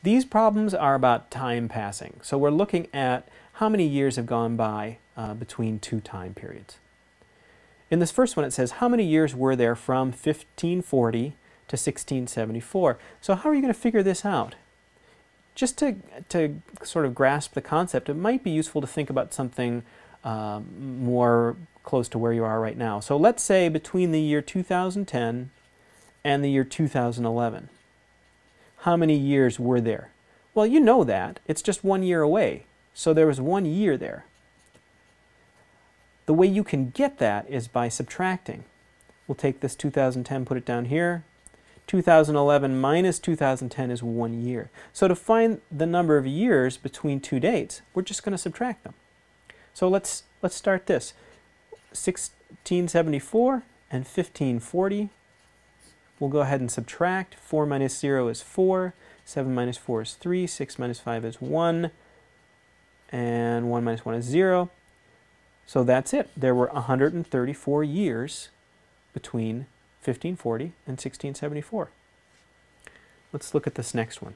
These problems are about time passing. So we're looking at how many years have gone by between two time periods. In this first one it says, how many years were there from 1540 to 1674? So how are you going to figure this out? Just to sort of grasp the concept, it might be useful to think about something more close to where you are right now. So let's say between the year 2010 and the year 2011. How many years were there? Well, you know that. It's just 1 year away. So there was 1 year there. The way you can get that is by subtracting. We'll take this 2010, put it down here. 2011 minus 2010 is 1 year. So to find the number of years between two dates, we're just going to subtract them. So let's start this. 1674 and 1540. We'll go ahead and subtract. 4 minus 0 is 4. 7 minus 4 is 3. 6 minus 5 is 1. And 1 minus 1 is 0. So that's it. There were 134 years between 1540 and 1674. Let's look at this next one.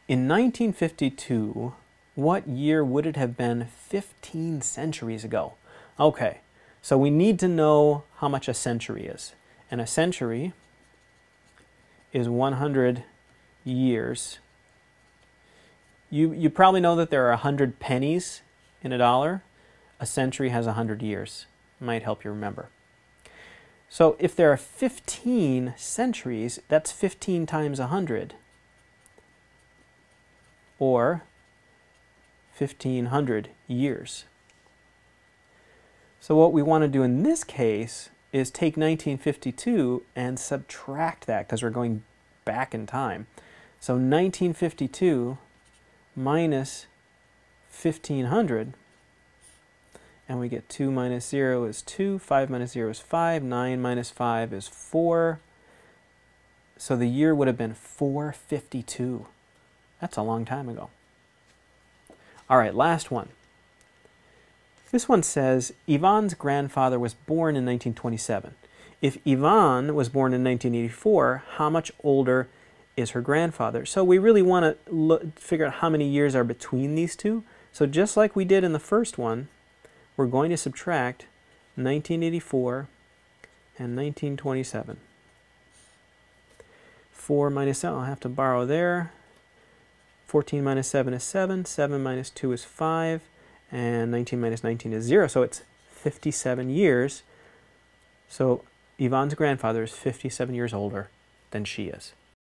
In 1952, what year would it have been 15 centuries ago? Okay, so we need to know how much a century is. And a century is 100 years. You probably know that there are 100 pennies in a dollar. A century has 100 years. Might help you remember. So if there are 15 centuries, that's 15 times 100. Or 1,500 years. So what we want to do in this case is take 1952 and subtract that, because we're going back in time. So 1952 minus 1,500, and we get 2 minus 0 is 2, 5 minus 0 is 5, 9 minus 5 is 4. So the year would have been 452. That's a long time ago. All right, last one. This one says, Ivan's grandfather was born in 1927. If Ivan was born in 1984, how much older is her grandfather? So we really want to figure out how many years are between these two. So just like we did in the first one, we're going to subtract 1984 and 1927. 4 minus 7, I'll have to borrow there. 14 minus 7 is 7. 7 minus 2 is 5. And 19 minus 19 is 0. So it's 57 years. So Yvonne's grandfather is 57 years older than she is.